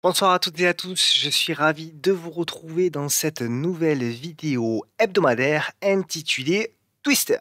Bonsoir à toutes et à tous, je suis ravi de vous retrouver dans cette nouvelle vidéo hebdomadaire intitulée Twister.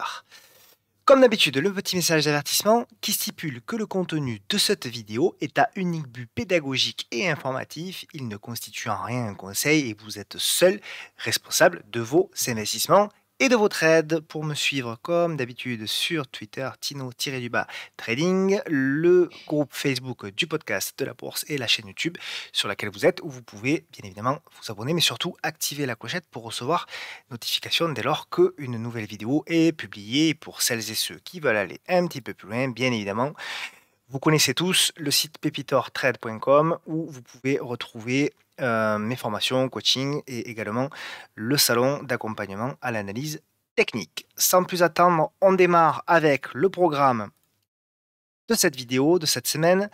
Comme d'habitude, le petit message d'avertissement qui stipule que le contenu de cette vidéo est à unique but pédagogique et informatif, il ne constitue en rien un conseil et vous êtes seul responsable de vos investissements et de votre aide. Pour me suivre comme d'habitude sur Twitter, Tino-Trading, le groupe Facebook du podcast de la bourse et la chaîne YouTube sur laquelle vous êtes, où vous pouvez bien évidemment vous abonner, mais surtout activer la clochette pour recevoir notification dès lors qu'une nouvelle vidéo est publiée. Pour celles et ceux qui veulent aller un petit peu plus loin, bien évidemment, vous connaissez tous le site pepitortrade.com où vous pouvez retrouver mes formations, coaching et également le salon d'accompagnement à l'analyse technique. Sans plus attendre, on démarre avec le programme de cette vidéo, de cette semaine.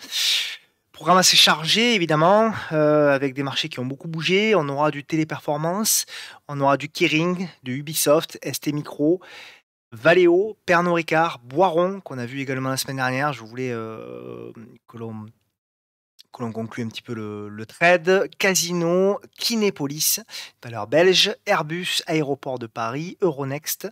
Programme assez chargé, évidemment, avec des marchés qui ont beaucoup bougé. On aura du Téléperformance, on aura du Kering, de Ubisoft, ST Micro, Valeo, Pernod Ricard, Boiron, qu'on a vu également la semaine dernière. Je voulais que l'on conclue un petit peu le trade. Casino, Kinépolis, valeur belge, Airbus, Aéroport de Paris, Euronext,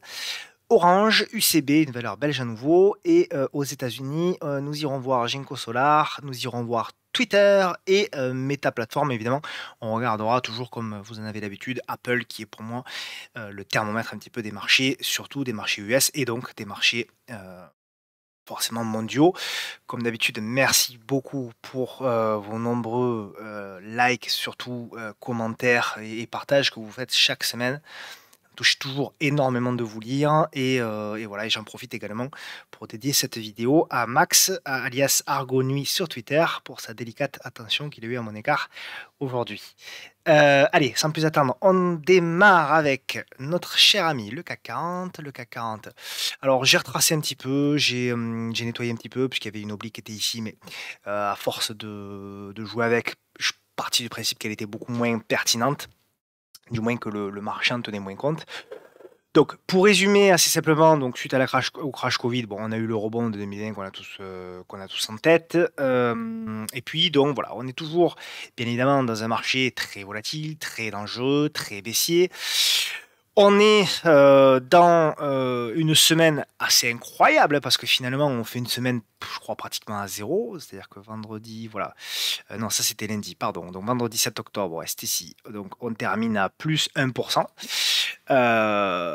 Orange, UCB, une valeur belge à nouveau. Et aux États-Unis, nous irons voir Ginkgo Solar, nous irons voir Twitter et Meta Platform, évidemment. On regardera toujours, comme vous en avez l'habitude, Apple, qui est pour moi le thermomètre un petit peu des marchés, surtout des marchés US et donc des marchés forcément mondiaux. Comme d'habitude, merci beaucoup pour vos nombreux likes, surtout commentaires et partages que vous faites chaque semaine touche toujours énormément de vous lire et voilà, et j'en profite également pour dédier cette vidéo à Max, alias Argo Nuit sur Twitter, pour sa délicate attention qu'il a eue à mon égard aujourd'hui. Allez, sans plus attendre, on démarre avec notre cher ami le CAC 40. Le CAC 40. Alors j'ai retracé un petit peu, j'ai nettoyé un petit peu puisqu'il y avait une oblique qui était ici, mais à force de jouer avec, je suis parti du principe qu'elle était beaucoup moins pertinente, du moins que le marché en tenait moins compte. Donc, pour résumer assez simplement, donc suite à au crash Covid, bon, on a eu le rebond de 2020 qu'on a tous en tête. Et puis, donc voilà, on est toujours, bien évidemment, dans un marché très volatile, très dangereux, très baissier. On est dans une semaine assez incroyable, hein, parce que finalement, on fait une semaine, je crois, pratiquement à zéro. C'est-à-dire que vendredi, voilà. Non, ça c'était lundi, pardon. Donc vendredi 7 octobre, STC. Donc on termine à plus 1%.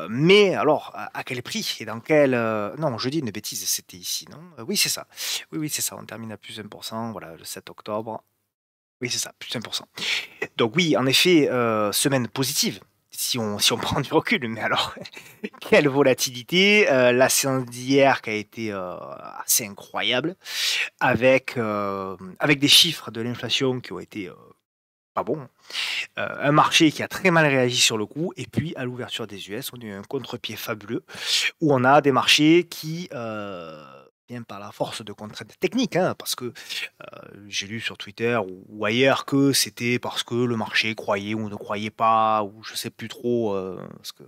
Mais alors, à quel prix et dans quel... Non, je dis une bêtise, c'était ici, non? Oui, c'est ça. Oui, oui, c'est ça. On termine à plus 1%, voilà, le 7 octobre. Oui, c'est ça, plus 1%. Donc oui, en effet, semaine positive, si on prend du recul, mais alors, quelle volatilité! La séance d'hier qui a été assez incroyable, avec des chiffres de l'inflation qui ont été pas bons. Un marché qui a très mal réagi sur le coup, et puis à l'ouverture des US, on a eu un contre-pied fabuleux, où on a des marchés qui, bien par la force de contraintes techniques, hein, parce que j'ai lu sur Twitter ou ailleurs que c'était parce que le marché croyait ou ne croyait pas, ou je sais plus trop, parce que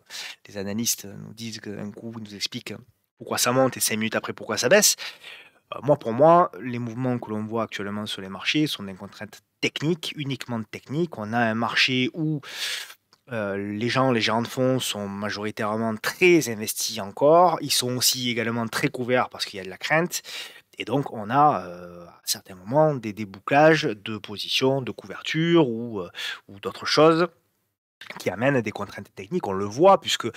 les analystes nous disent qu'un coup, ils nous expliquent pourquoi ça monte et 5 minutes après pourquoi ça baisse. Moi, pour moi, les mouvements que l'on voit actuellement sur les marchés sont des contraintes techniques, uniquement techniques. On a un marché où les gérants de fonds sont majoritairement très investis encore. Ils sont aussi également très couverts parce qu'il y a de la crainte. Et donc, on a à certains moments des débouclages de positions, de couverture ou d'autres choses qui amènent à des contraintes techniques. On le voit puisque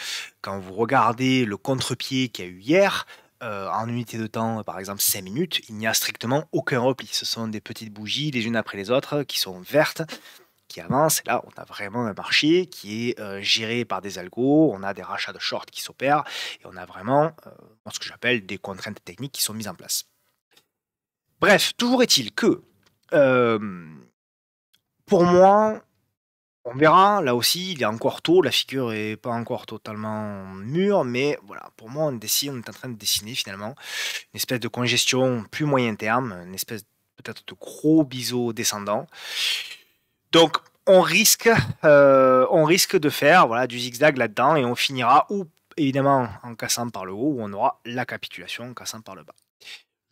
quand vous regardez le contre-pied qu'il y a eu hier, en unité de temps, par exemple 5 minutes, il n'y a strictement aucun repli. Ce sont des petites bougies les unes après les autres qui sont vertes, qui avancent. Et là, on a vraiment un marché qui est géré par des algos, on a des rachats de short qui s'opèrent et on a vraiment ce que j'appelle des contraintes techniques qui sont mises en place. Bref, toujours est-il que euh, pour moi, on verra, là aussi, il est encore tôt, la figure est pas encore totalement mûre, mais voilà, pour moi, on est en train de dessiner finalement une espèce de congestion plus moyen terme, une espèce peut-être de gros biseau descendant. Donc, on risque de faire voilà, du zigzag là-dedans et on finira ou évidemment en cassant par le haut ou on aura la capitulation en cassant par le bas.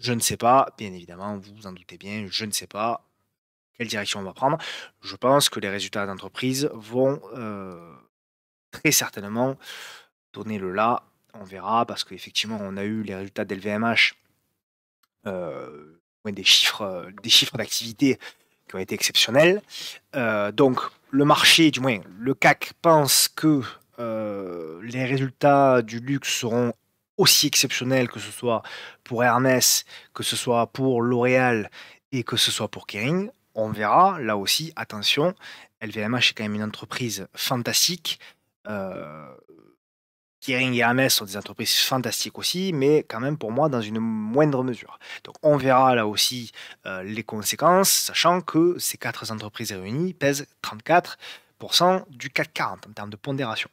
Je ne sais pas, bien évidemment, vous vous en doutez bien, je ne sais pas. quelle direction on va prendre. Je pense que les résultats d'entreprise vont très certainement donner le là. On verra parce qu'effectivement, on a eu les résultats d'LVMH, ouais, des chiffres d'activité qui ont été exceptionnels. Donc le marché, du moins le CAC pense que, les résultats du luxe seront aussi exceptionnels, que ce soit pour Hermès, que ce soit pour L'Oréal et que ce soit pour Kering. On verra, là aussi, attention, LVMH est quand même une entreprise fantastique, heu Kering et Hermès sont des entreprises fantastiques aussi, mais quand même pour moi dans une moindre mesure. Donc on verra là aussi, les conséquences, sachant que ces 4 entreprises réunies pèsent 34 du CAC 40 en termes de pondération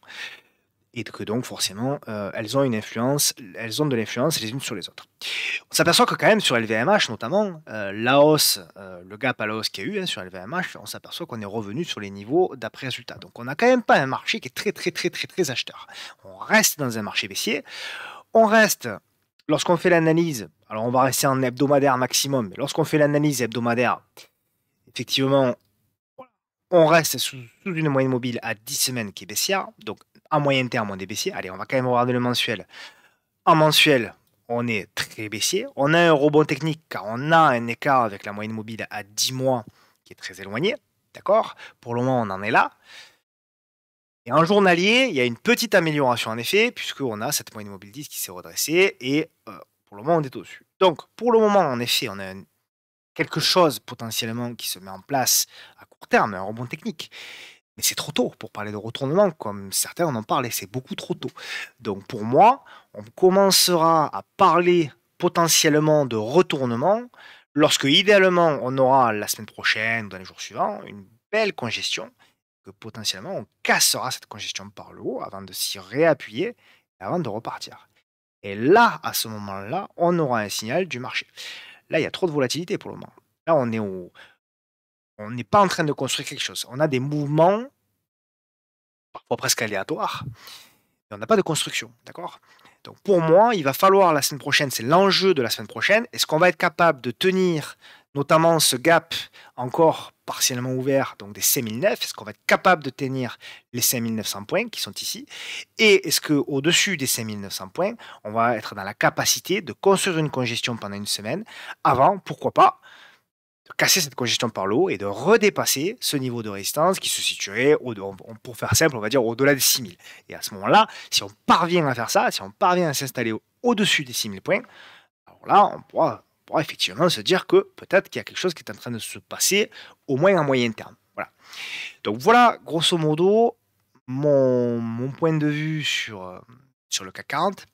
et que donc forcément, elles ont de l'influence les unes sur les autres. On s'aperçoit que quand même sur LVMH notamment, la hausse, le gap à la hausse qu'il y a eu, hein, sur LVMH, on s'aperçoit qu'on est revenu sur les niveaux d'après résultat. Donc on n'a quand même pas un marché qui est très, très, très, très, très acheteur. On reste dans un marché baissier. On reste, lorsqu'on fait l'analyse, alors on va rester en hebdomadaire maximum, mais lorsqu'on fait l'analyse hebdomadaire, effectivement, on reste sous une moyenne mobile à 10 semaines qui est baissière. Donc à moyen terme, on est baissier. Allez, on va quand même regarder le mensuel. En mensuel, on est très baissier. On a un rebond technique car on a un écart avec la moyenne mobile à 10 mois qui est très éloigné. D'accord? Pour le moment, on en est là. Et en journalier, il y a une petite amélioration en effet, puisqu'on a cette moyenne mobile 10 qui s'est redressée et pour le moment, on est au-dessus. Donc, pour le moment, en effet, on a quelque chose potentiellement qui se met en place à court terme, un rebond technique. Mais c'est trop tôt pour parler de retournement, comme certains en ont parlé, c'est beaucoup trop tôt. Donc pour moi, on commencera à parler potentiellement de retournement lorsque idéalement on aura la semaine prochaine ou dans les jours suivants une belle congestion, que potentiellement on cassera cette congestion par le haut avant de s'y réappuyer et avant de repartir. Et là, à ce moment-là, on aura un signal du marché. Là, il y a trop de volatilité pour le moment. Là, on n'est pas en train de construire quelque chose. On a des mouvements parfois presque aléatoires, et on n'a pas de construction, d'accord? Donc pour moi, il va falloir la semaine prochaine, c'est l'enjeu de la semaine prochaine. Est-ce qu'on va être capable de tenir notamment ce gap encore partiellement ouvert, donc des 5009? Est-ce qu'on va être capable de tenir les 5900 points qui sont ici? Et est-ce qu'au-dessus des 5900 points, on va être dans la capacité de construire une congestion pendant une semaine avant, pourquoi pas, de casser cette congestion par le haut et de redépasser ce niveau de résistance qui se situerait, pour faire simple, on va dire au-delà des 6000. Et à ce moment-là, si on parvient à faire ça, si on parvient à s'installer au-dessus des 6000 points, alors là, on pourra effectivement se dire que peut-être qu'il y a quelque chose qui est en train de se passer, au moins à moyen terme. Voilà. Donc voilà, grosso modo, mon point de vue sur le CAC 40.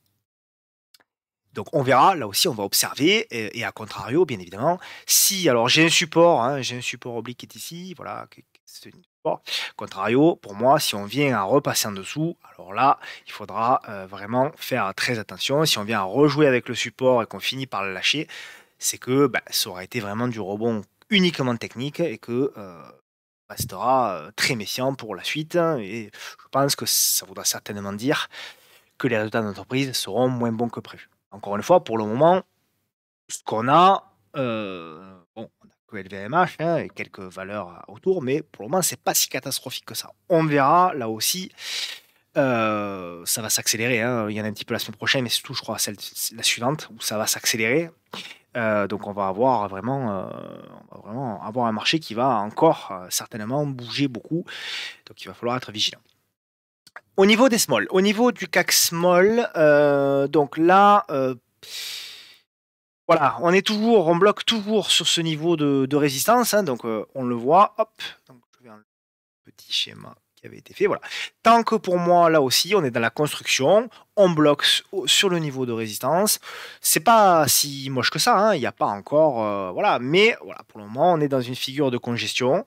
Donc on verra, là aussi on va observer et à contrario, bien évidemment, si alors j'ai un support, hein, j'ai un support oblique qui est ici, voilà, c'est une support. Contrario, pour moi, si on vient à repasser en dessous, alors là, il faudra vraiment faire très attention. Si on vient à rejouer avec le support et qu'on finit par le lâcher, c'est que bah, ça aura été vraiment du rebond uniquement technique et que restera très méfiant pour la suite. Et je pense que ça voudra certainement dire que les résultats d'entreprise seront moins bons que prévu. Encore une fois, pour le moment, ce qu'on a, bon, on a que LVMH, hein, et quelques valeurs autour, mais pour le moment, c'est pas si catastrophique que ça. On verra, là aussi, ça va s'accélérer, hein. Il y en a un petit peu la semaine prochaine, mais surtout, je crois, la suivante, où ça va s'accélérer. Donc on va vraiment avoir un marché qui va encore certainement bouger beaucoup. Donc il va falloir être vigilant. Au niveau des small, au niveau du CAC small, donc là, voilà, on bloque toujours sur ce niveau de résistance, hein, donc on le voit, hop, donc je vais enlever le petit schéma qui avait été fait, voilà. Tant que pour moi, là aussi, on est dans la construction, on bloque sur le niveau de résistance. C'est pas si moche que ça, hein, il n'y a pas encore, voilà, mais voilà, pour le moment, on est dans une figure de congestion.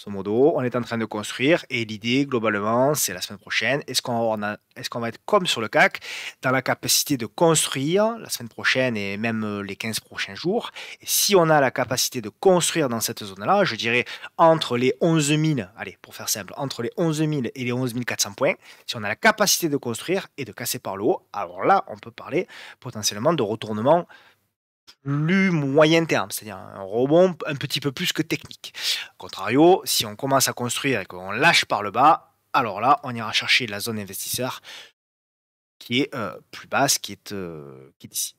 Grosso modo, on est en train de construire et l'idée, globalement, c'est la semaine prochaine. Est-ce qu'on va être comme sur le CAC, dans la capacité de construire la semaine prochaine et même les 15 prochains jours? Et si on a la capacité de construire dans cette zone-là, je dirais entre les 11 000, allez, pour faire simple, entre les 11 000 et les 11 400 points, si on a la capacité de construire et de casser par le haut, alors là, on peut parler potentiellement de retournement plus moyen terme, c'est-à-dire un rebond un petit peu plus que technique. Contrario, si on commence à construire et qu'on lâche par le bas, alors là, on ira chercher la zone investisseur qui est plus basse, qui est ici.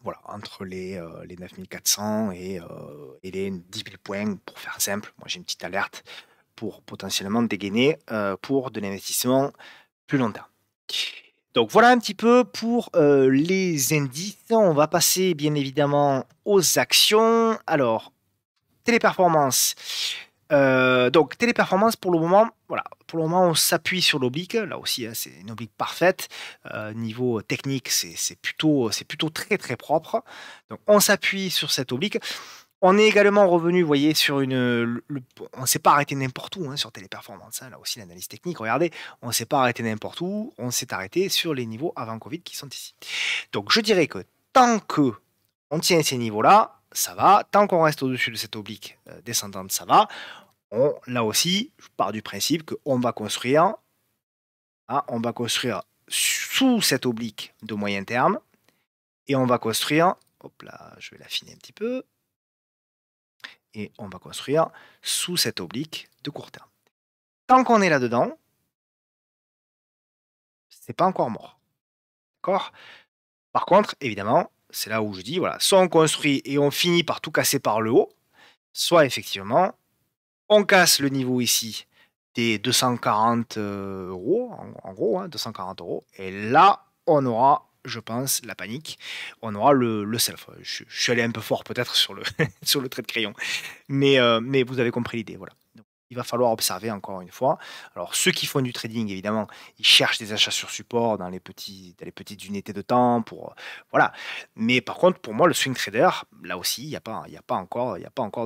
Voilà, entre les 9400 et les 10 000 points, pour faire simple. Moi, j'ai une petite alerte pour potentiellement dégainer pour de l'investissement plus long terme. Donc voilà un petit peu pour les indices. On va passer bien évidemment aux actions. Alors, téléperformance. Donc téléperformance pour le moment, voilà, pour le moment on s'appuie sur l'oblique. Là aussi, hein, c'est une oblique parfaite. Niveau technique, c'est plutôt très très propre. Donc on s'appuie sur cette oblique. On est également revenu, vous voyez, sur on ne s'est pas arrêté n'importe où hein, sur Téléperformance. Hein, là aussi, l'analyse technique, regardez, on ne s'est pas arrêté n'importe où, on s'est arrêté sur les niveaux avant Covid qui sont ici. Donc je dirais que tant que on tient ces niveaux-là, ça va. Tant qu'on reste au-dessus de cette oblique descendante, ça va. Là aussi, je pars du principe qu'on va construire, hein, on va construire sous cette oblique de moyen terme et on va construire, hop là, je vais l'affiner un petit peu, et on va construire sous cette oblique de court terme. Tant qu'on est là-dedans, c'est pas encore mort. D'accord? Par contre, évidemment, c'est là où je dis, voilà, soit on construit et on finit par tout casser par le haut, soit effectivement, on casse le niveau ici des 240 euros, en gros, hein, 240 euros, et là, on aura, je pense, la panique, on aura le self. Je suis allé un peu fort peut-être sur le, sur le trait de crayon, mais vous avez compris l'idée, voilà. Donc, il va falloir observer encore une fois. Alors, ceux qui font du trading, évidemment, ils cherchent des achats sur support dans les petites unités de temps, voilà. Mais par contre, pour moi, le swing trader, là aussi, il y a pas encore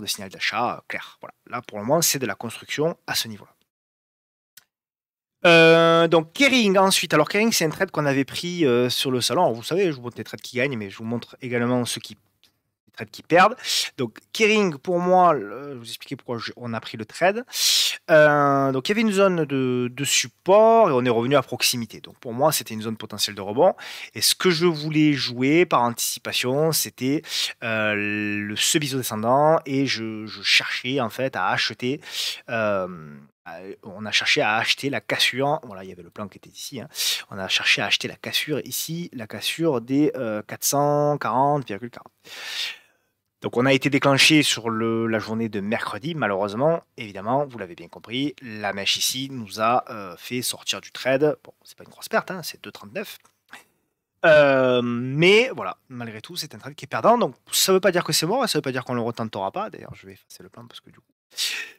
de signal d'achat clair. Voilà. Là, pour le moment, c'est de la construction à ce niveau-là. Donc Kering ensuite. Alors Kering, c'est un trade qu'on avait pris sur le salon. Alors, vous savez, je vous montre les trades qui gagnent, mais je vous montre également les trades qui perdent. Donc Kering, pour moi, je vais vous expliquer pourquoi on a pris le trade. Donc il y avait une zone de support et on est revenu à proximité. Donc pour moi, c'était une zone potentielle de rebond. Et ce que je voulais jouer par anticipation, c'était ce biseau descendant et je cherchais en fait à acheter. euh, on a cherché à acheter la cassure. Voilà, il y avait le plan qui était ici. Hein. On a cherché à acheter la cassure ici, la cassure des 440,40. Donc on a été déclenché sur la journée de mercredi, malheureusement, évidemment, vous l'avez bien compris, la mèche ici nous a fait sortir du trade. Bon, c'est pas une grosse perte, hein, c'est 2,39. Mais voilà, malgré tout, c'est un trade qui est perdant. Donc ça ne veut pas dire que c'est mort, et ça ne veut pas dire qu'on ne le retentera pas. D'ailleurs, je vais effacer le plan parce que du coup,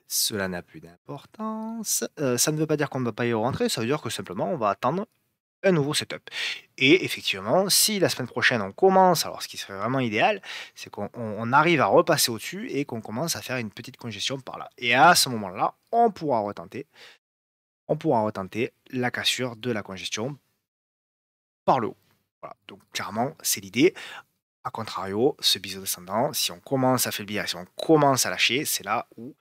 cela n'a plus d'importance. Ça ne veut pas dire qu'on ne va pas y rentrer, ça veut dire que simplement on va attendre un nouveau setup. Et effectivement, si la semaine prochaine on commence, alors ce qui serait vraiment idéal, c'est qu'on arrive à repasser au-dessus et qu'on commence à faire une petite congestion par là. Et à ce moment-là, on pourra retenter la cassure de la congestion par le haut. Voilà. Donc clairement, c'est l'idée. A contrario, ce biseau descendant, si on commence à affaiblir, si on commence à lâcher, c'est là où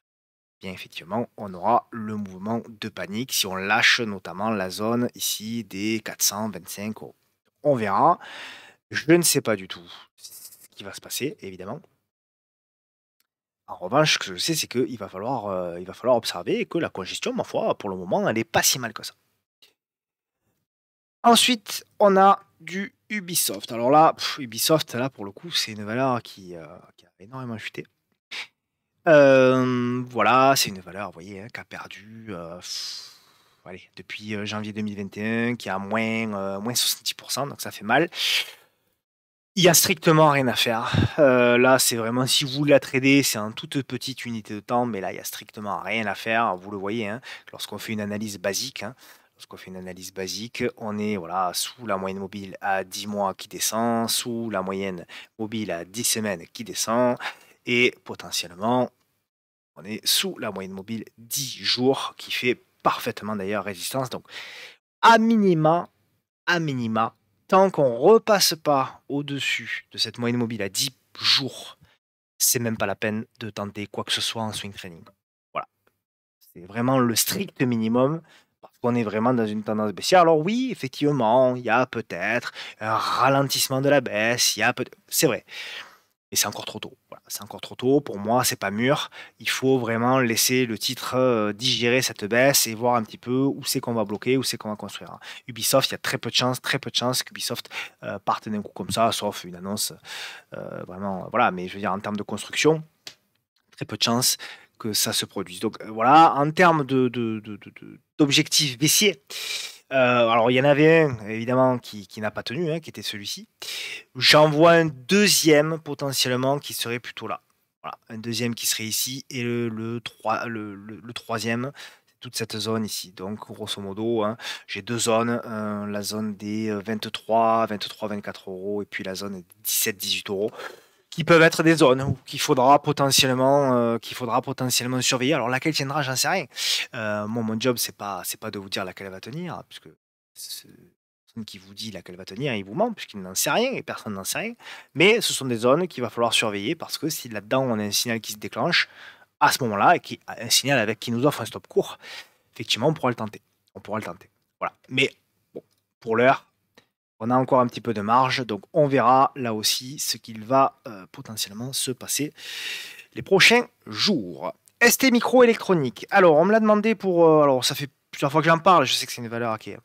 bien effectivement, on aura le mouvement de panique si on lâche notamment la zone ici des 425 euros. On verra. Je ne sais pas du tout ce qui va se passer, évidemment. En revanche, ce que je sais, c'est qu'il va falloir observer et que la congestion, ma foi, pour le moment, elle n'est pas si mal que ça. Ensuite, on a du Ubisoft. Alors là, Ubisoft, là, pour le coup, c'est une valeur qui a énormément chuté. Voilà, c'est une valeur, vous voyez, hein, qui a perdu, allez, depuis, janvier 2021, qui est à moins 70%, donc ça fait mal. Il y a strictement rien à faire. Là, c'est vraiment si vous la tradez, c'est en toute petite unité de temps, mais là, il y a strictement rien à faire. Vous le voyez, hein, lorsqu'on fait une analyse basique, hein, on est, voilà, sous la moyenne mobile à 10 mois qui descend, sous la moyenne mobile à 10 semaines qui descend et potentiellement on est sous la moyenne mobile 10 jours, qui fait parfaitement d'ailleurs résistance. Donc, à minima, à minima, tant qu'on repasse pas au-dessus de cette moyenne mobile à 10 jours, c'est même pas la peine de tenter quoi que ce soit en swing trading. Voilà, c'est vraiment le strict minimum. qu'on est vraiment dans une tendance baissière? Alors oui, effectivement, il y a peut-être un ralentissement de la baisse, il y a peut c'est vrai, mais c'est encore trop tôt. Voilà, c'est encore trop tôt. Pour moi, c'est pas mûr. Il faut vraiment laisser le titre, digérer cette baisse et voir un petit peu où c'est qu'on va bloquer, où c'est qu'on va construire, hein. Ubisoft, il y a très peu de chances qu'Ubisoft, parte d'un coup comme ça, sauf une annonce, vraiment, voilà, mais je veux dire en termes de construction, très peu de chances que ça se produise. Donc, voilà, en termes d'objectifs baissiers, alors il y en avait un évidemment qui n'a pas tenu, hein, qui était celui-ci. J'en vois un deuxième potentiellement qui serait plutôt là. Voilà, un deuxième qui serait ici et le troisième, c'est toute cette zone ici. Donc grosso modo, hein, j'ai 2 zones, la zone des, 23-24 € et puis la zone des 17-18 € qui peuvent être des zones où qu'il faudra potentiellement surveiller. Alors laquelle tiendra, j'en sais rien. Moi, mon job, c'est pas de vous dire laquelle elle va tenir, puisque ce personne qui vous dit laquelle va tenir, il vous ment, puisqu'il n'en sait rien et personne n'en sait rien. Mais ce sont des zones qu'il va falloir surveiller parce que si là-dedans on a un signal qui se déclenche, à ce moment-là, et un signal avec qui nous offre un stop court, effectivement, on pourra le tenter. On pourra le tenter. Voilà. Mais bon, pour l'heure, on a encore un petit peu de marge, donc on verra là aussi ce qu'il va potentiellement se passer les prochains jours. ST Microélectronique. Alors, on me l'a demandé pour. Alors, ça fait plusieurs fois que j'en parle. Je sais que c'est une valeur qui est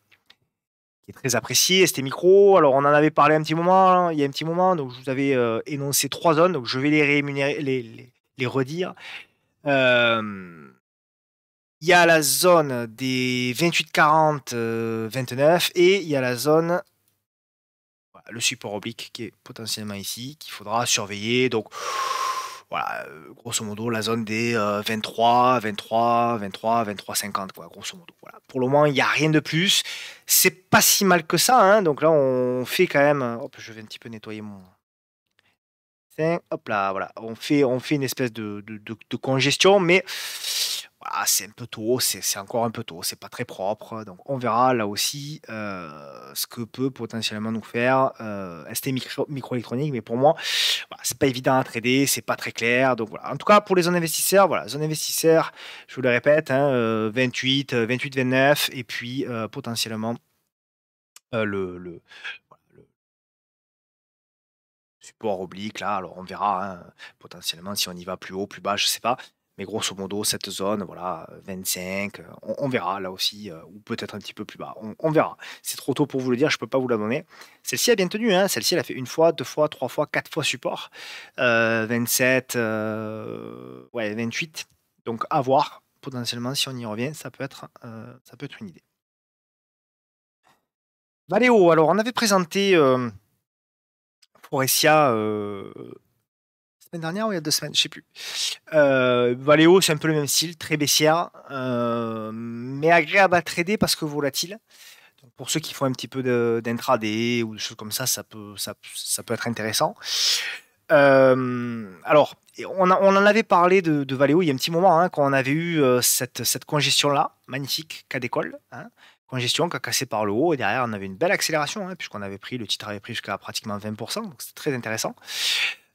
très appréciée. ST Micro. Alors, on en avait parlé un petit moment, hein, il y a un petit moment. Donc, je vous avais énoncé 3 zones. Donc, je vais les rémunérer, les redire. Il y a la zone des 28-40, 29 et il y a la zone le support oblique qui est potentiellement ici, qu'il faudra surveiller. Donc voilà, grosso modo, la zone des 23, 23, 23, 23, 50, quoi, grosso modo. Voilà. Pour le moment, il n'y a rien de plus. C'est pas si mal que ça, hein. Donc là, on fait quand même. Hop, je vais un petit peu nettoyer mon. Hop là, voilà. On fait une espèce de congestion, mais voilà, c'est un peu tôt, c'est encore un peu tôt, c'est pas très propre. Donc on verra là aussi ce que peut potentiellement nous faire ST Microélectronique. Mais pour moi, voilà, c'est pas évident à trader, c'est pas très clair. Donc voilà. En tout cas, pour les zones investisseurs, voilà, zone investisseur, je vous le répète, hein, 28, 28, 29, et puis potentiellement voilà, le support oblique là. Alors on verra, hein, potentiellement si on y va plus haut, plus bas, je sais pas. Mais grosso modo, cette zone, voilà, 25, on verra là aussi, ou peut-être un petit peu plus bas. On verra. C'est trop tôt pour vous le dire, je peux pas vous la donner. Celle-ci a bien tenu, hein. Celle-ci, elle a fait une fois, 2 fois, 3 fois, 4 fois support. 27, ouais, 28. Donc à voir. Potentiellement, si on y revient, ça peut être une idée. Valeo, alors on avait présenté Forestia semaine dernière ou il y a 2 semaines, je sais plus. Valeo, c'est un peu le même style, très baissière, mais agréable à trader parce que volatile. Donc pour ceux qui font un petit peu d'intraday ou des choses comme ça peut être intéressant. Alors, et on en avait parlé de Valeo il y a un petit moment, hein, quand on avait eu cette congestion-là, magnifique, cas d'école, hein, congestion qui a cassé par le haut, et derrière on avait une belle accélération, hein, puisqu'on avait pris, le titre avait pris jusqu'à pratiquement 20%, donc c'est très intéressant.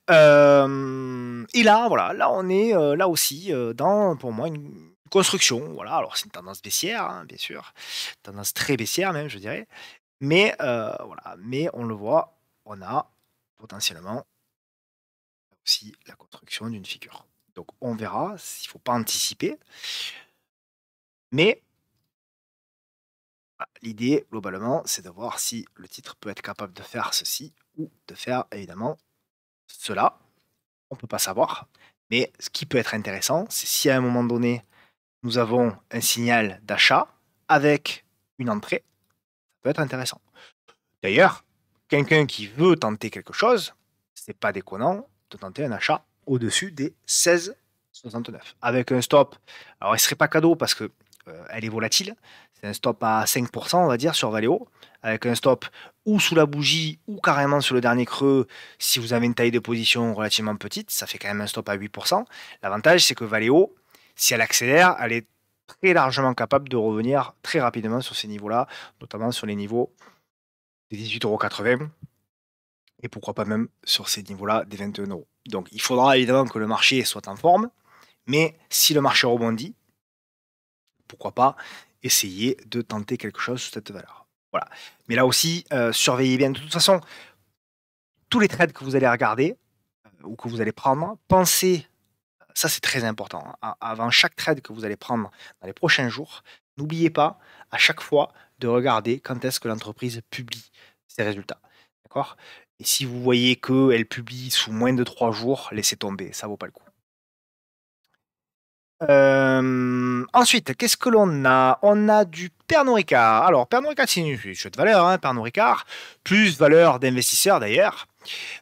Et là, voilà, là on est là aussi dans, pour moi, une construction. Voilà, alors c'est une tendance baissière, hein, bien sûr, tendance très baissière même, je dirais. Mais voilà, mais on le voit, on a potentiellement aussi la construction d'une figure. Donc on verra, il ne faut pas anticiper. Mais voilà, l'idée, globalement, c'est de voir si le titre peut être capable de faire ceci ou de faire évidemment cela. On ne peut pas savoir. Mais ce qui peut être intéressant, c'est si à un moment donné, nous avons un signal d'achat avec une entrée, ça peut être intéressant. D'ailleurs, quelqu'un qui veut tenter quelque chose, c'est pas déconnant de tenter un achat au-dessus des 16,69 avec un stop. Alors, il serait pas cadeau parce que elle est volatile. C'est un stop à 5%, on va dire, sur Valeo, avec un stop ou sous la bougie ou carrément sur le dernier creux. Si vous avez une taille de position relativement petite, ça fait quand même un stop à 8%. L'avantage, c'est que Valeo, si elle accélère, elle est très largement capable de revenir très rapidement sur ces niveaux-là, notamment sur les niveaux des 18,80 € et pourquoi pas même sur ces niveaux-là des 21 €. Donc il faudra évidemment que le marché soit en forme, mais si le marché rebondit, pourquoi pas, essayer de tenter quelque chose sous cette valeur. Voilà. Mais là aussi, surveillez bien. De toute façon, tous les trades que vous allez regarder ou que vous allez prendre, pensez, ça c'est très important, hein, avant chaque trade que vous allez prendre dans les prochains jours, n'oubliez pas à chaque fois de regarder quand est-ce que l'entreprise publie ses résultats. D'accord? Et si vous voyez qu'elle publie sous moins de 3 jours, laissez tomber, ça vaut pas le coup. Ensuite, qu'est-ce que l'on a? On a du Pernod Ricard. Alors, Pernod Ricard, c'est une chouette valeur, hein, Pernod Ricard, plus valeur d'investisseur d'ailleurs.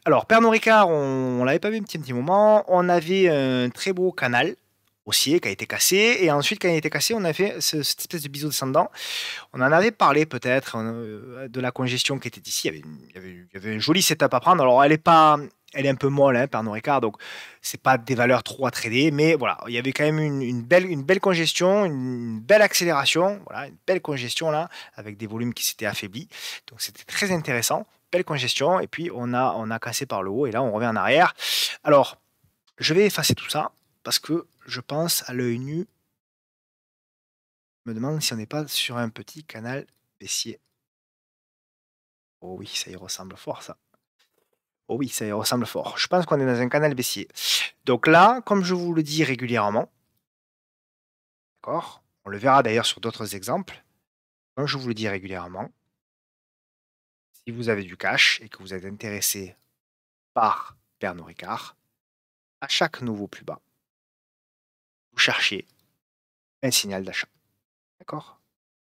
Alors, Pernod Ricard, on l'avait pas vu un petit moment. On avait un très beau canal haussier qui a été cassé. Et ensuite, quand il a été cassé, on a fait cette espèce de biseau descendant. On en avait parlé peut-être de la congestion qui était ici. Il y avait un joli setup à prendre. Alors, elle est un peu molle, hein, Pernod Ricard, donc c'est pas des valeurs trop à trader, mais voilà, il y avait quand même une belle congestion, une belle accélération, voilà, une belle congestion là, avec des volumes qui s'étaient affaiblis. Donc c'était très intéressant, belle congestion, et puis on a cassé par le haut, et là on revient en arrière. Alors, je vais effacer tout ça, parce que je pense à l'œil nu, je me demande si on n'est pas sur un petit canal baissier. Oh oui, ça y ressemble fort ça. Oh oui, ça y ressemble fort. Je pense qu'on est dans un canal baissier. Donc là, comme je vous le dis régulièrement, d'accord? On le verra d'ailleurs sur d'autres exemples. Comme je vous le dis régulièrement, si vous avez du cash et que vous êtes intéressé par Pernod Ricard, à chaque nouveau plus bas, vous cherchez un signal d'achat. D'accord?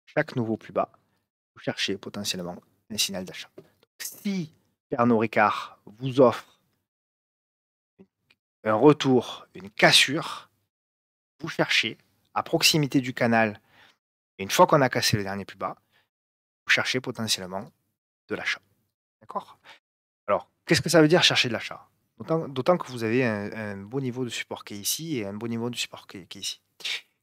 Chaque nouveau plus bas, vous cherchez potentiellement un signal d'achat. Si Pernod Ricard vous offre un retour, une cassure, vous cherchez à proximité du canal, et une fois qu'on a cassé le dernier plus bas, vous cherchez potentiellement de l'achat. D'accord? Alors, qu'est-ce que ça veut dire chercher de l'achat? D'autant que vous avez un beau niveau de support qui est ici et un beau niveau de support qui est ici.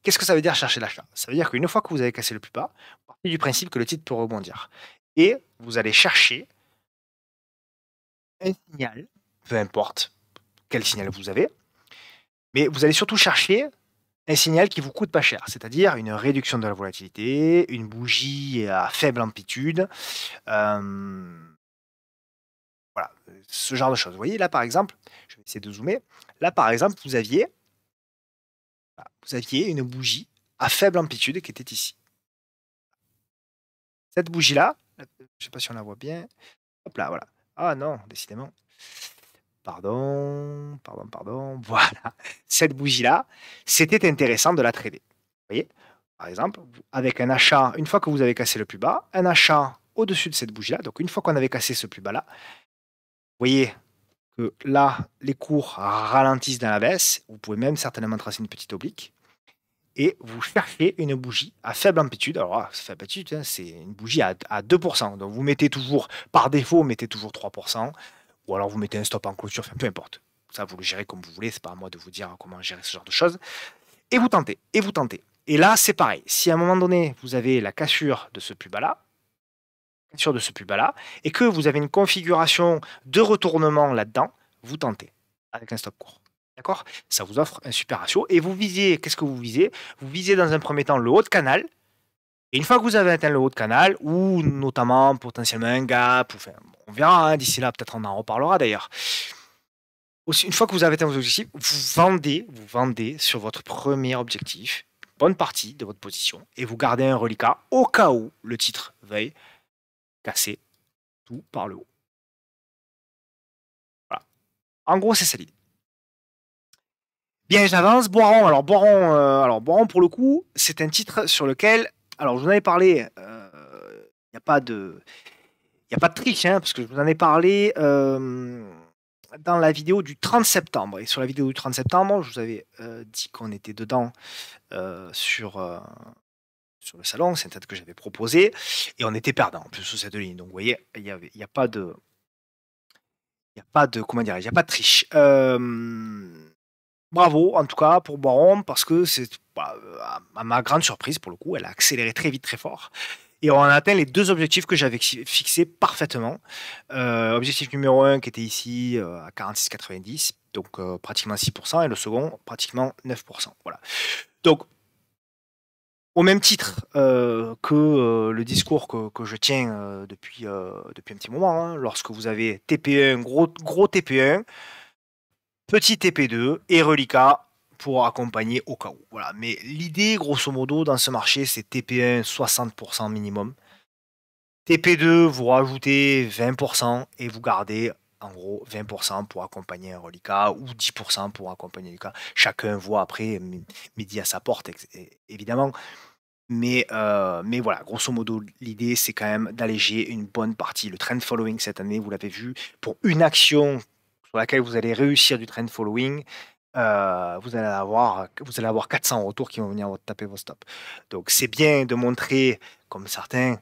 Qu'est-ce que ça veut dire chercher de l'achat? Ça veut dire qu'une fois que vous avez cassé le plus bas, vous partez du principe que le titre peut rebondir. Et vous allez chercher un signal, peu importe quel signal vous avez, mais vous allez surtout chercher un signal qui vous coûte pas cher, c'est-à-dire une réduction de la volatilité, une bougie à faible amplitude, hem voilà, ce genre de choses. Vous voyez là par exemple, je vais essayer de zoomer. Là par exemple, vous aviez une bougie à faible amplitude qui était ici. Cette bougie-là, je sais pas si on la voit bien. Hop là, voilà. Ah non, décidément. Pardon, pardon, pardon. Voilà. Cette bougie-là, c'était intéressant de la trader. Vous voyez? Par exemple, avec un achat, une fois que vous avez cassé le plus bas, un achat au-dessus de cette bougie-là, donc une fois qu'on avait cassé ce plus bas-là, vous voyez que là, les cours ralentissent dans la baisse. Vous pouvez même certainement tracer une petite oblique et vous cherchez une bougie à faible amplitude. Alors là, faible amplitude, hein, c'est une bougie à 2%. Donc vous mettez toujours, par défaut, vous mettez toujours 3%, ou alors vous mettez un stop en clôture, enfin peu importe. Ça, vous le gérez comme vous voulez, c'est pas à moi de vous dire comment gérer ce genre de choses. Et vous tentez, et vous tentez. Et là, c'est pareil. Si à un moment donné, vous avez la cassure de ce plus bas-là, et que vous avez une configuration de retournement là-dedans, vous tentez avec un stop court. D'accord? Ça vous offre un super ratio et vous visez, qu'est-ce que vous visez? Vous visez dans un premier temps le haut de canal. Et une fois que vous avez atteint le haut de canal, ou notamment potentiellement un gap, enfin, on verra, hein, d'ici là, peut-être on en reparlera d'ailleurs. Aussi, une fois que vous avez atteint vos objectifs, vous vendez sur votre premier objectif, une bonne partie de votre position, et vous gardez un reliquat au cas où le titre veuille casser tout par le haut. Voilà. En gros, c'est ça l'idée. Bien, j'avance. Boiron, pour le coup, c'est un titre sur lequel, alors je vous en avais parlé, il n'y a pas de, il y a pas de triche, hein, parce que je vous en ai parlé dans la vidéo du 30 septembre. Et sur la vidéo du 30 septembre, je vous avais dit qu'on était dedans sur le salon, c'est un titre que j'avais proposé, et on était perdant en plus sur cette ligne. Donc vous voyez, il n'y a pas de, comment dirais-je, il y a pas de triche. Bravo, en tout cas, pour Boiron, parce que c'est, bah, à ma grande surprise, pour le coup, elle a accéléré très vite, très fort. Et on a atteint les deux objectifs que j'avais fixés parfaitement. Objectif numéro un qui était ici à 46,90, donc pratiquement 6%, et le second, pratiquement 9%. Voilà. Donc, Au même titre que le discours que je tiens depuis un petit moment, hein, lorsque vous avez TP1, gros TP1, petit TP2 et reliquat pour accompagner au cas où. Voilà. Mais l'idée, grosso modo, dans ce marché, c'est TP1 60% minimum. TP2, vous rajoutez 20% et vous gardez en gros 20% pour accompagner un reliquat ou 10% pour accompagner un reliquat. Chacun voit après midi à sa porte, évidemment. Mais voilà, grosso modo, l'idée, c'est quand même d'alléger une bonne partie. Le trend following cette année, vous l'avez vu, pour une action sur laquelle vous allez réussir du trend following, vous allez avoir 400 retours qui vont venir taper vos stops. Donc c'est bien de montrer, comme certains,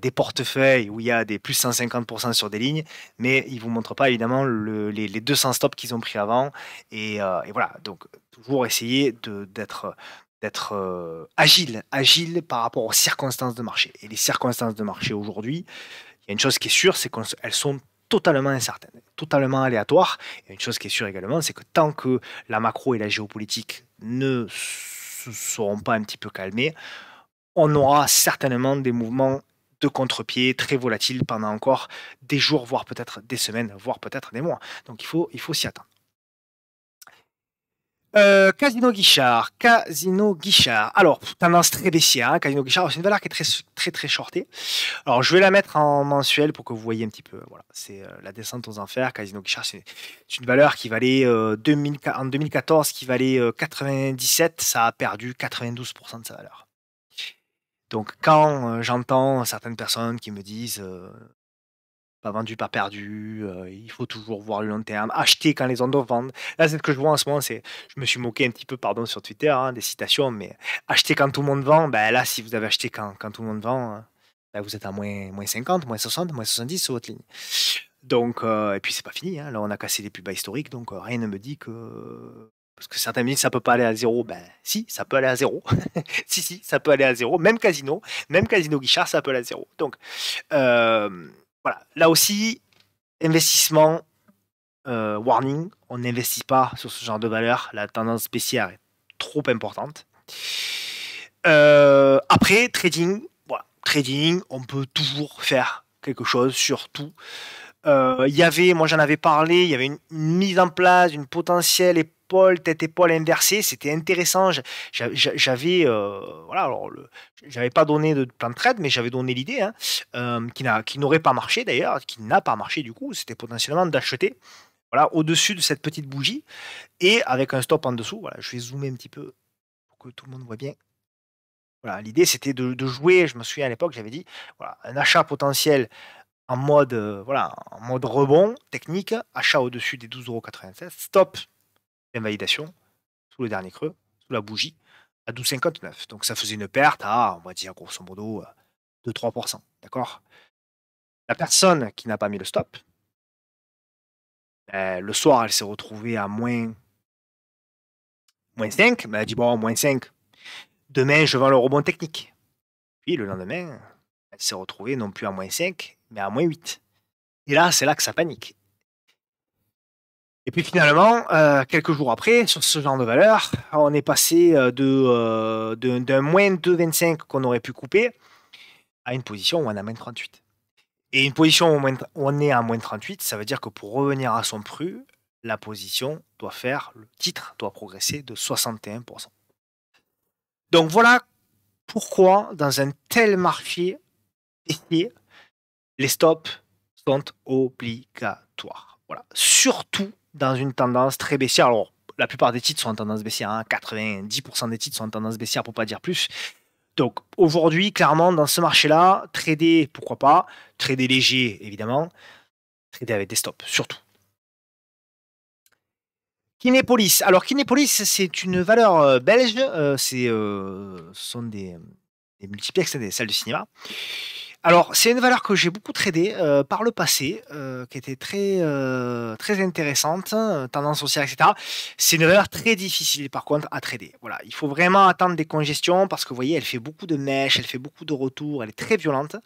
des portefeuilles où il y a des plus 150% sur des lignes, mais ils ne vous montrent pas évidemment les 200 stops qu'ils ont pris avant. Et voilà, donc toujours essayer d'être agile par rapport aux circonstances de marché. Et les circonstances de marché aujourd'hui, il y a une chose qui est sûre, c'est qu'elles sont totalement incertaines, totalement aléatoires. Et une chose qui est sûre également, c'est que tant que la macro et la géopolitique ne se seront pas un petit peu calmées, on aura certainement des mouvements de contre-pied très volatiles pendant encore des jours, voire peut-être des semaines, voire peut-être des mois. Donc il faut s'y attendre. Casino Guichard, Casino Guichard. Alors, tendance très baissière, hein, Casino Guichard, c'est une valeur qui est très, très, très shortée. Alors, je vais la mettre en mensuel pour que vous voyez un petit peu. Voilà, c'est la descente aux enfers. Casino Guichard, c'est une valeur qui valait en 2014, qui valait 97. Ça a perdu 92% de sa valeur. Donc, quand j'entends certaines personnes qui me disent pas vendu, pas perdu, il faut toujours voir le long terme, acheter quand les ondes vendent. Là, c'est ce que je vois en ce moment, je me suis moqué un petit peu, pardon, sur Twitter, hein, des citations, mais acheter quand tout le monde vend, ben là, si vous avez acheté quand tout le monde vend, ben vous êtes à moins 50, moins 60, moins 70 sur votre ligne. Donc, et puis c'est pas fini, hein, là on a cassé les plus bas historiques, donc rien ne me dit que. Parce que certains me disent ça peut pas aller à zéro, ben si, ça peut aller à zéro. Si, ça peut aller à zéro. Même Casino Guichard, ça peut aller à zéro. Donc, voilà. Là aussi, investissement, warning, on n'investit pas sur ce genre de valeur. La tendance baissière est trop importante. Après, trading, voilà. Trading, on peut toujours faire quelque chose sur tout. Moi j'en avais parlé, il y avait une mise en place d'une potentielle épaule, tête-épaule inversée, c'était intéressant. J'avais, voilà, alors j'avais pas donné de plan de trade, mais j'avais donné l'idée, hein, qui n'aurait pas marché d'ailleurs, qui n'a pas marché du coup, c'était potentiellement d'acheter, voilà, au-dessus de cette petite bougie et avec un stop en dessous. Voilà, je vais zoomer un petit peu pour que tout le monde voit bien. Voilà, l'idée c'était de jouer, je me souviens à l'époque, j'avais dit, voilà, un achat potentiel en mode, voilà, en mode rebond technique, achat au-dessus des 12,96 €, stop, invalidation, sous le dernier creux, sous la bougie, à 12,59 €. Donc ça faisait une perte à, on va dire grosso modo, de 3%. D'accord? La personne qui n'a pas mis le stop, le soir, elle s'est retrouvée à moins 5, elle a dit: «Bon, moins 5, demain, je vends le rebond technique». Puis le lendemain, elle s'est retrouvée non plus à moins 5, mais à moins 8. Et là, c'est là que ça panique. Et puis finalement, quelques jours après, sur ce genre de valeur, on est passé, d'un moins 2,25 qu'on aurait pu couper, à une position où on est à moins 38. Et une position où on est à moins 38, ça veut dire que pour revenir à son pru, le titre doit progresser de 61%. Donc voilà pourquoi dans un tel marché baissier, les stops sont obligatoires. Voilà. Surtout dans une tendance très baissière. Alors, la plupart des titres sont en tendance baissière, hein. 90% des titres sont en tendance baissière, pour pas dire plus. Donc aujourd'hui, clairement, dans ce marché-là, trader, pourquoi pas, trader léger, évidemment, trader avec des stops, surtout. Kinepolis. Alors Kinepolis, c'est une valeur belge, ce sont des multiplex, des salles de cinéma. Alors, c'est une valeur que j'ai beaucoup tradée par le passé, qui était très intéressante, tendance haussière, etc. C'est une valeur très difficile, par contre, à trader. Voilà, il faut vraiment attendre des congestions parce que, vous voyez, elle fait beaucoup de mèches, elle fait beaucoup de retours, elle est très violente.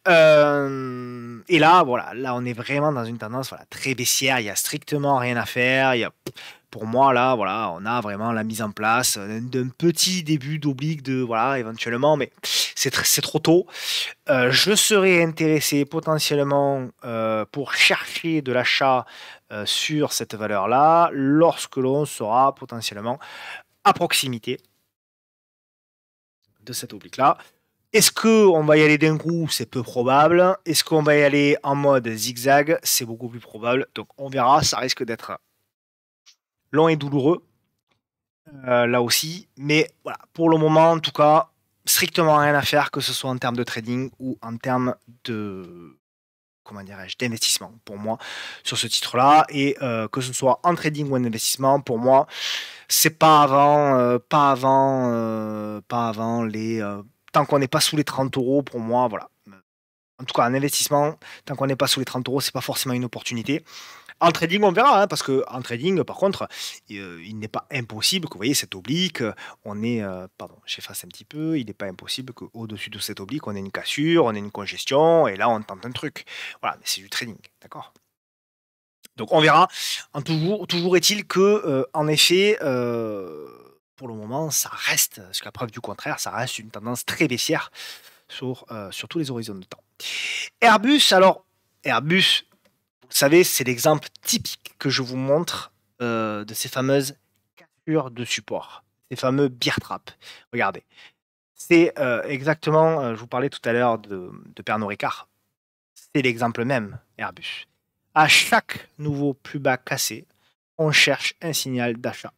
Et là, voilà, là, on est vraiment dans une tendance, voilà, très baissière. Il y a strictement rien à faire. Il y a pour moi, là, voilà, on a vraiment la mise en place d'un petit début d'oblique de, voilà, éventuellement, mais c'est trop tôt. Je serais intéressé potentiellement pour chercher de l'achat sur cette valeur-là lorsque l'on sera potentiellement à proximité de cette oblique-là. Est-ce qu'on va y aller d'un coup? C'est peu probable. Est-ce qu'on va y aller en mode zigzag? C'est beaucoup plus probable. Donc on verra, ça risque d'être long et douloureux là aussi. Mais voilà, pour le moment, en tout cas, strictement rien à faire, que ce soit en termes de trading ou en termes de, comment dirais-je, d'investissement pour moi sur ce titre-là. Et que ce soit en trading ou en investissement, pour moi, c'est pas avant les. Tant qu'on n'est pas sous les 30 euros, pour moi, voilà. En tout cas, en investissement, tant qu'on n'est pas sous les 30 euros, c'est pas forcément une opportunité. En trading, on verra, hein, parce que en trading, par contre, il n'est pas impossible que vous voyez cette oblique, on est, pardon, j'efface un petit peu, il n'est pas impossible qu'au-dessus de cette oblique, on ait une cassure, on ait une congestion, et là, on tente un truc. Voilà, mais c'est du trading, d'accord? Donc on verra. Toujours est-il que, en effet, pour le moment, ça reste, jusqu'à preuve du contraire, ça reste une tendance très baissière sur tous les horizons de temps. Airbus, alors, Airbus, vous savez, c'est l'exemple typique que je vous montre de ces fameuses cassures de support, ces fameux bear traps. Regardez, c'est exactement, je vous parlais tout à l'heure de Pernod Ricard, c'est l'exemple même, Airbus. À chaque nouveau plus bas cassé, on cherche un signal d'achat.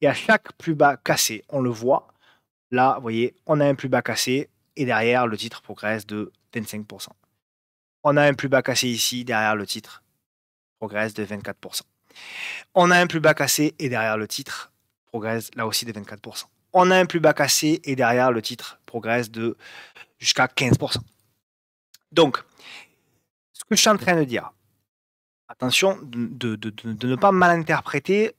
Et à chaque plus bas cassé, on le voit, là, vous voyez, on a un plus bas cassé, et derrière, le titre progresse de 25%. On a un plus bas cassé ici, derrière le titre progresse de 24%. On a un plus bas cassé, et derrière le titre progresse là aussi de 24%. On a un plus bas cassé, et derrière le titre progresse de jusqu'à 15%. Donc, ce que je suis en train de dire, attention de ne pas mal interpréter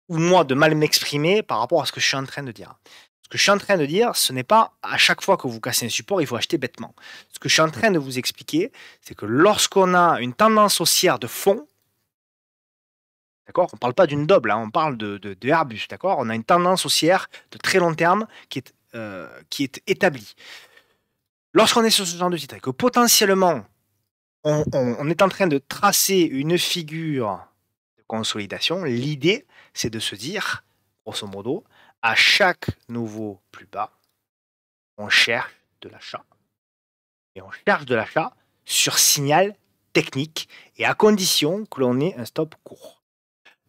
ou moi de mal m'exprimer par rapport à ce que je suis en train de dire. Ce que je suis en train de dire, ce n'est pas à chaque fois que vous cassez un support, il faut acheter bêtement. Ce que je suis en train de vous expliquer, c'est que lorsqu'on a une tendance haussière de fond, d'accord, on ne parle pas d'une double, hein, on parle de Airbus, d'accord, on a une tendance haussière de très long terme qui est établie. Lorsqu'on est sur ce genre de titre et que potentiellement on est en train de tracer une figure de consolidation, l'idée, c'est de se dire, grosso modo, à chaque nouveau plus bas, on cherche de l'achat. Et on cherche de l'achat sur signal technique et à condition que l'on ait un stop court.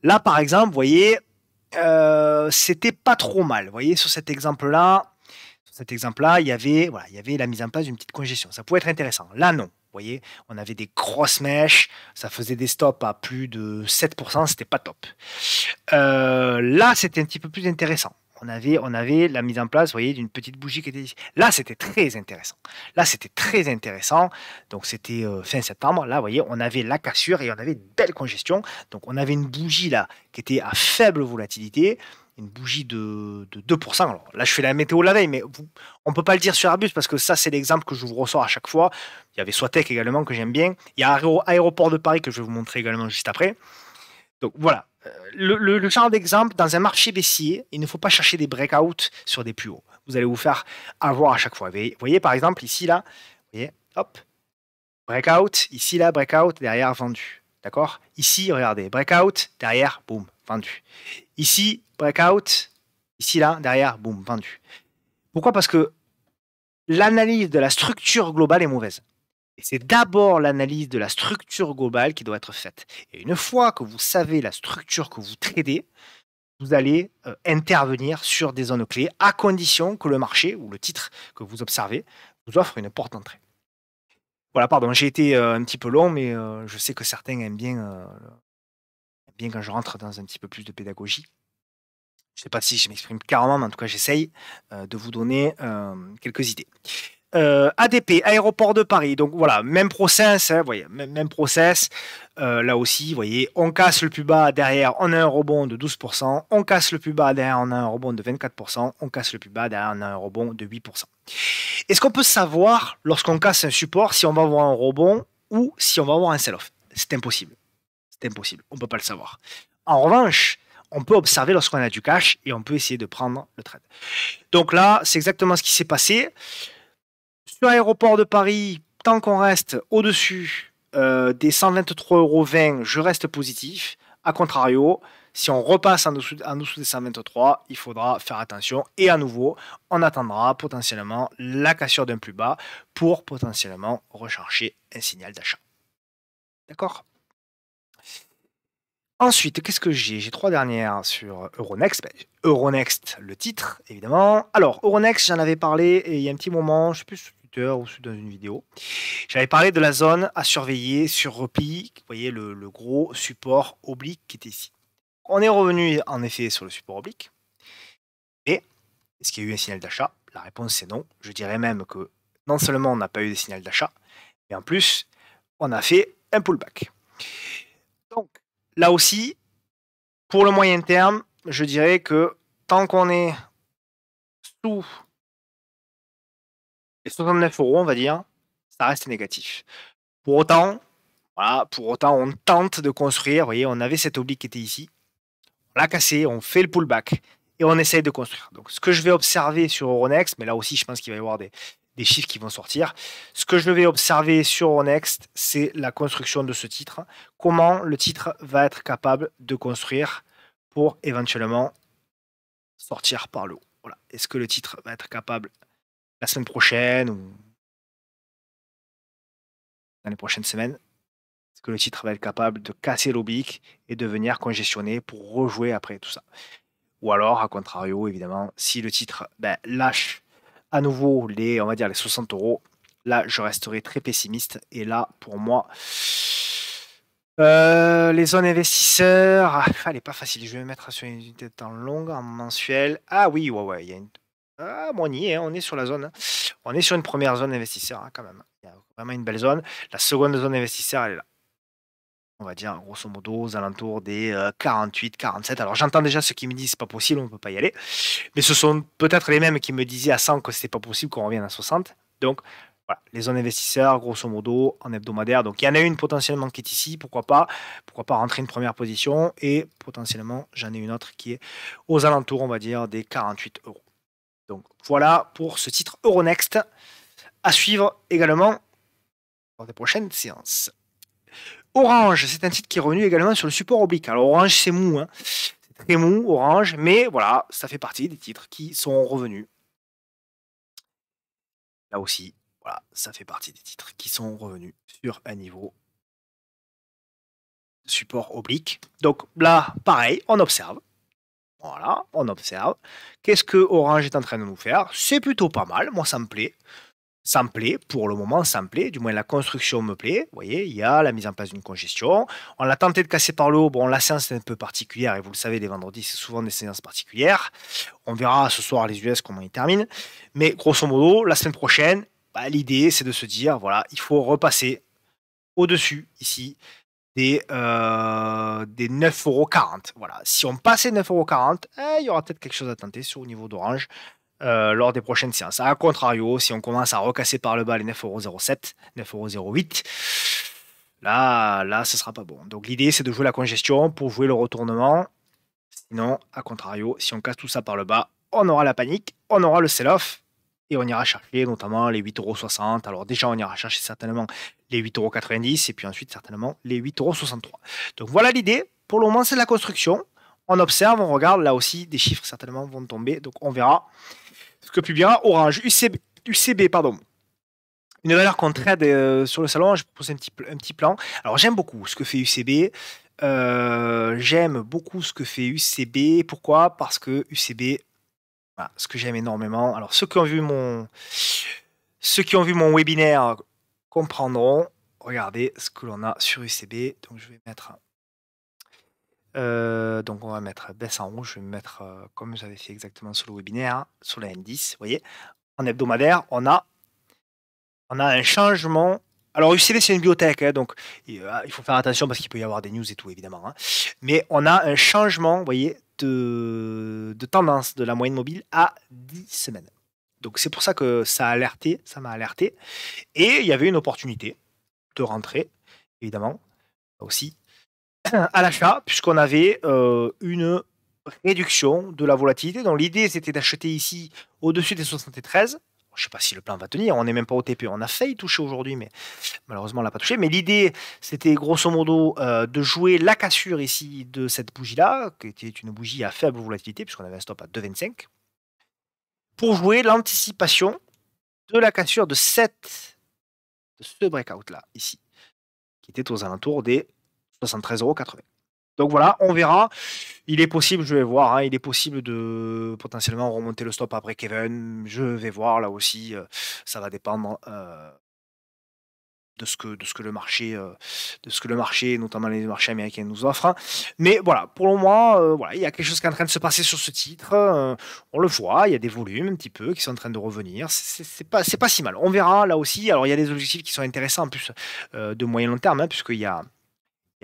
Là, par exemple, vous voyez, c'était pas trop mal. Vous voyez, sur cet exemple-là, il y avait, voilà, il y avait la mise en place d'une petite congestion. Ça pouvait être intéressant. Là, non. Vous voyez, on avait des grosses mèches, ça faisait des stops à plus de 7%, c'était pas top. Là, c'était un petit peu plus intéressant. On avait la mise en place, vous voyez, d'une petite bougie qui était ici. Là, c'était très intéressant. Là, c'était très intéressant. Donc, c'était fin septembre. Là, vous voyez, on avait la cassure et on avait une belle congestion. Donc, on avait une bougie là qui était à faible volatilité, une bougie de 2%. Alors là, je fais la météo la veille, mais on ne peut pas le dire sur Airbus parce que ça, c'est l'exemple que je vous ressors à chaque fois. Il y avait Swatec également que j'aime bien. Il y a Aéroport de Paris que je vais vous montrer également juste après. Donc voilà, le genre d'exemple, dans un marché baissier, il ne faut pas chercher des breakouts sur des plus hauts. Vous allez vous faire avoir à chaque fois. Vous voyez par exemple ici, là, vous voyez, hop, breakout, ici, là, breakout, derrière, vendu. D'accord? Ici, regardez, breakout, derrière, boum, vendu. Ici, breakout, ici, là, derrière, boum, vendu. Pourquoi? Parce que l'analyse de la structure globale est mauvaise. Et c'est d'abord l'analyse de la structure globale qui doit être faite. Et une fois que vous savez la structure que vous tradez, vous allez intervenir sur des zones clés à condition que le marché ou le titre que vous observez vous offre une porte d'entrée. Voilà, pardon, j'ai été un petit peu long, mais je sais que certains aiment bien quand je rentre dans un petit peu plus de pédagogie. Je ne sais pas si je m'exprime clairement, mais en tout cas, j'essaye de vous donner quelques idées. ADP, Aéroport de Paris. Donc voilà, même process, hein, voyez, même process. Là aussi, vous voyez, on casse le plus bas derrière, on a un rebond de 12%. On casse le plus bas derrière, on a un rebond de 24%. On casse le plus bas derrière, on a un rebond de 8%. Est-ce qu'on peut savoir, lorsqu'on casse un support, si on va avoir un rebond ou si on va avoir un sell-off? C'est impossible. C'est impossible. On ne peut pas le savoir. En revanche, on peut observer lorsqu'on a du cash et on peut essayer de prendre le trade. Donc là, c'est exactement ce qui s'est passé. Sur l'aéroport de Paris, tant qu'on reste au-dessus des 123,20 €, je reste positif. A contrario, si on repasse en dessous des 123, il faudra faire attention. Et à nouveau, on attendra potentiellement la cassure d'un plus bas pour potentiellement rechercher un signal d'achat. D'accord? Ensuite, qu'est-ce que j'ai? J'ai 3 dernières sur Euronext. Euronext, le titre, évidemment. Alors, Euronext, j'en avais parlé il y a un petit moment, je ne sais plus sur Twitter ou dans une vidéo. J'avais parlé de la zone à surveiller sur repli. Vous voyez le gros support oblique qui était ici. On est revenu en effet sur le support oblique. Et est-ce qu'il y a eu un signal d'achat? La réponse c'est non. Je dirais même que non seulement on n'a pas eu de signal d'achat, mais en plus, on a fait un pullback. Donc, là aussi, pour le moyen terme, je dirais que tant qu'on est sous les 69 €, on va dire, ça reste négatif. Pour autant, voilà, on tente de construire. Vous voyez, on avait cette oblique qui était ici. On l'a cassé, on fait le pullback et on essaye de construire. Donc, ce que je vais observer sur Euronext, mais là aussi, je pense qu'il va y avoir des chiffres qui vont sortir. Ce que je vais observer sur Euronext, c'est la construction de ce titre. Comment le titre va être capable de construire pour éventuellement sortir par le haut. Voilà. Est-ce que le titre va être capable la semaine prochaine ou dans les prochaines semaines? Est-ce que le titre va être capable de casser l'oblique et de venir congestionner pour rejouer après tout ça? Ou alors, à contrario, évidemment, si le titre lâche à nouveau on va dire les 60 €, là, je resterai très pessimiste. Et là, pour moi, les zones investisseurs, elle n'est pas facile. Je vais me mettre sur une tête en longue, en mensuel. Ah oui, ouais, il y a une. Ah, bon, on y est, on est sur la zone. On est sur une première zone investisseur, quand même. Il y a vraiment une belle zone. La seconde zone investisseur, elle est là. On va dire, grosso modo, aux alentours des 48, 47. Alors, j'entends déjà ceux qui me disent c'est pas possible, on ne peut pas y aller. Mais ce sont peut-être les mêmes qui me disaient à 100 que c'était pas possible qu'on revienne à 60. Donc, voilà, les zones investisseurs, grosso modo, en hebdomadaire. Donc, il y en a une potentiellement qui est ici, pourquoi pas rentrer une première position. Et potentiellement, j'en ai une autre qui est aux alentours, on va dire, des 48 €. Donc, voilà pour ce titre Euronext. À suivre également dans des prochaines séances. Orange, c'est un titre qui est revenu également sur le support oblique. Alors Orange, c'est mou, hein. C'est très mou, Orange, mais voilà, ça fait partie des titres qui sont revenus. Là aussi, voilà, ça fait partie des titres qui sont revenus sur un niveau de support oblique. Donc là, pareil, on observe. Voilà, on observe. Qu'est-ce que Orange est en train de nous faire? C'est plutôt pas mal, moi ça me plaît. Ça me plaît, pour le moment, ça me plaît. Du moins, la construction me plaît. Vous voyez, il y a la mise en place d'une congestion. On l'a tenté de casser par le haut. Bon, la séance est un peu particulière. Et vous le savez, les vendredis, c'est souvent des séances particulières. On verra ce soir les US comment ils terminent. Mais grosso modo, la semaine prochaine, l'idée, c'est de se dire, voilà, il faut repasser au-dessus, ici, des 9,40 €. Voilà. Si on passait 9,40 €, il y aura peut-être quelque chose à tenter sur au niveau d'Orange. Lors des prochaines séances. A contrario, si on commence à recasser par le bas les 9,07 €, 9,08 €, là, ce sera pas bon. Donc l'idée, c'est de jouer la congestion pour jouer le retournement. Sinon, à contrario, si on casse tout ça par le bas, on aura la panique, on aura le sell-off et on ira chercher notamment les 8,60 €. Alors déjà, on ira chercher certainement les 8,90 € et puis ensuite certainement les 8,63 €. Donc voilà l'idée. Pour le moment, c'est de la construction. On observe, on regarde. Là aussi, des chiffres certainement vont tomber. Donc on verra ce que publiera Orange. UCB, pardon. Une valeur qu'on trade sur le salon. Je propose un petit plan. Alors j'aime beaucoup ce que fait UCB. J'aime beaucoup ce que fait UCB. Pourquoi? Parce que UCB, voilà, ce que j'aime énormément. Alors ceux qui ont vu mon webinaire comprendront. Regardez ce que l'on a sur UCB. Donc je vais mettre. Donc on va mettre baisse en rouge, je vais me mettre comme j'avais fait exactement sur le webinaire, hein, sur la N10, vous voyez. En hebdomadaire, on a un changement. Alors UCB c'est une biotech, hein, donc il faut faire attention parce qu'il peut y avoir des news et tout évidemment, hein. Mais on a un changement, vous voyez, de tendance de la moyenne mobile à 10 semaines. Donc c'est pour ça que ça m'a alerté. Et il y avait une opportunité de rentrer, évidemment, aussi à l'achat, puisqu'on avait une réduction de la volatilité. Donc l'idée, c'était d'acheter ici au-dessus des 73. Je ne sais pas si le plan va tenir, on n'est même pas au TP. On a failli toucher aujourd'hui, mais malheureusement, on ne l'a pas touché. Mais l'idée, c'était grosso modo de jouer la cassure ici de cette bougie-là, qui était une bougie à faible volatilité, puisqu'on avait un stop à 2,25, pour jouer l'anticipation de la cassure de ce breakout-là, ici, qui était aux alentours des 73,80 €. Donc voilà, on verra. Il est possible, je vais voir, hein, il est possible de potentiellement remonter le stop après Kevin. Je vais voir là aussi, ça va dépendre de ce que le marché, notamment les marchés américains, nous offrent, hein. Mais voilà, pour le moment, voilà, il y a quelque chose qui est en train de se passer sur ce titre. On le voit, il y a des volumes un petit peu qui sont en train de revenir. C'est pas si mal. On verra là aussi. Alors il y a des objectifs qui sont intéressants en plus de moyen long terme, hein, puisqu'il y a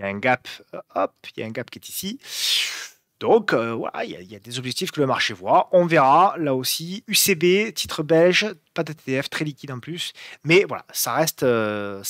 un gap, hop, il y a un gap qui est ici. Donc, voilà, il y a des objectifs que le marché voit. On verra, là aussi, UCB, titre belge, pas d'ETF, très liquide en plus. Mais voilà, ça reste le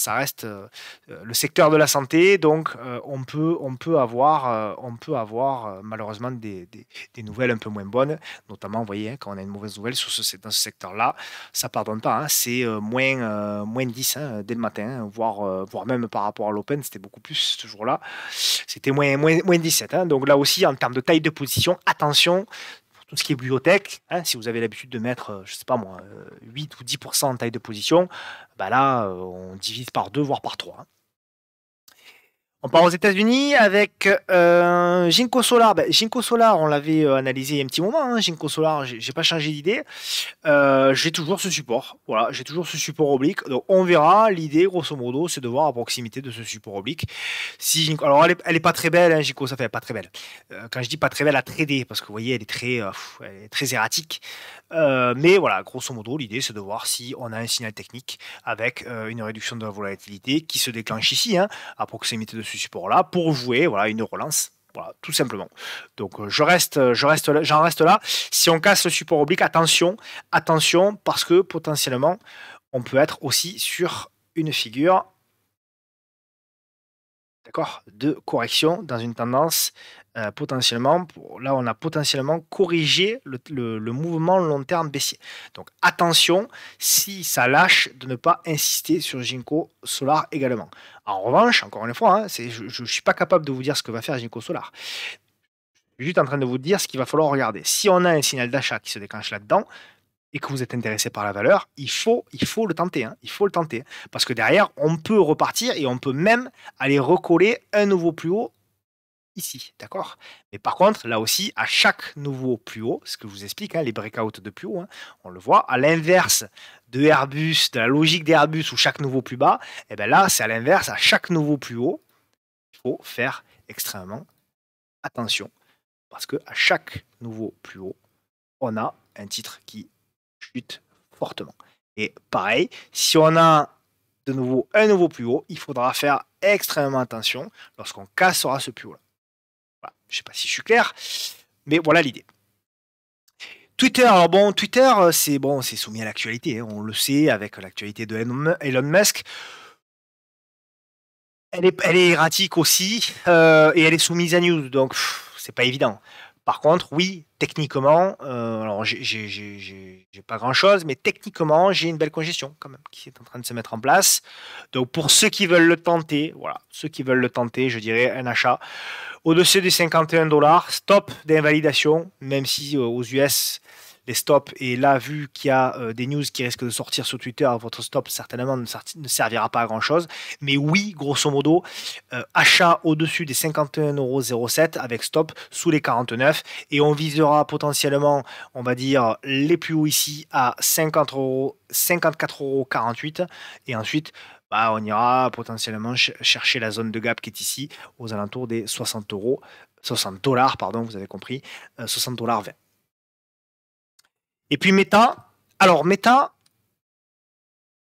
secteur de la santé. Donc, on peut avoir malheureusement des nouvelles un peu moins bonnes. Notamment, vous voyez, hein, quand on a une mauvaise nouvelle dans ce secteur-là, ça ne pardonne pas, hein. C'est moins 10, hein, dès le matin, hein, voire même par rapport à l'Open, c'était beaucoup plus ce jour-là. C'était moins 17, hein. Donc là aussi, en termes de taille de position, attention, pour tout ce qui est bibliothèque, hein, si vous avez l'habitude de mettre, je sais pas moi, 8 ou 10% en taille de position, bah là, on divise par 2, voire par 3, hein. On part aux États-Unis avec Ginkgo Solar. Ginkgo Solar, on l'avait analysé il y a un petit moment, hein. Ginkgo Solar, j'ai pas changé d'idée. J'ai toujours ce support. Voilà, j'ai toujours ce support oblique. Donc on verra. L'idée, grosso modo, c'est de voir à proximité de ce support oblique. Alors elle est pas très belle, hein, Ginkgo, ça fait pas très belle. Quand je dis pas très belle à trader, parce que vous voyez, elle est très erratique. Mais voilà, grosso modo, l'idée, c'est de voir si on a un signal technique avec une réduction de la volatilité qui se déclenche ici, hein, à proximité de ce support-là, pour jouer voilà, une relance. Voilà, tout simplement. Donc j'en reste là. Si on casse le support oblique, attention, parce que potentiellement, on peut être aussi sur une figure, d'accord, de correction dans une tendance potentiellement. Là, on a potentiellement corrigé le mouvement long terme baissier. Donc attention, si ça lâche, de ne pas insister sur Ginkgo Solar également. En revanche, encore une fois, hein, je ne suis pas capable de vous dire ce que va faire Ginkgo Solar. Je suis juste en train de vous dire ce qu'il va falloir regarder. Si on a un signal d'achat qui se déclenche là-dedans, et que vous êtes intéressé par la valeur, il faut le tenter, hein, il faut le tenter. Parce que derrière, on peut repartir et on peut même aller recoller un nouveau plus haut ici, d'accord? Mais par contre, là aussi, à chaque nouveau plus haut, ce que je vous explique, hein, les breakouts de plus haut, hein, on le voit, à l'inverse de Airbus, de la logique d'Airbus où chaque nouveau plus bas, et bien là, c'est à l'inverse, à chaque nouveau plus haut, il faut faire extrêmement attention. Parce que à chaque nouveau plus haut, on a un titre qui chute fortement. Et pareil, si on a de nouveau un nouveau plus haut, il faudra faire extrêmement attention lorsqu'on cassera ce plus haut-là. Voilà. Je ne sais pas si je suis clair, mais voilà l'idée. Twitter, alors bon, Twitter, c'est soumis à l'actualité, hein, on le sait, avec l'actualité de Elon Musk. Elle est erratique aussi, et elle est soumise à news, donc c'est pas évident. Par contre, oui, techniquement, alors j'ai pas grand-chose, mais techniquement, j'ai une belle congestion quand même qui est en train de se mettre en place. Donc pour ceux qui veulent le tenter, voilà, ceux qui veulent le tenter, je dirais un achat au-dessus des 51 $, stop d'invalidation, même si aux US, les stops, et là, vu qu'il y a des news qui risquent de sortir sur Twitter, votre stop certainement ne servira pas à grand-chose. Mais oui, grosso modo, achat au-dessus des 51,07 € avec stop sous les 49, et on visera potentiellement, on va dire, les plus hauts ici à 54,48 €, et ensuite, bah, on ira potentiellement chercher la zone de gap qui est ici, aux alentours des 60 €, 60 $, pardon, vous avez compris, 60,20 $. Et puis Meta, alors Meta,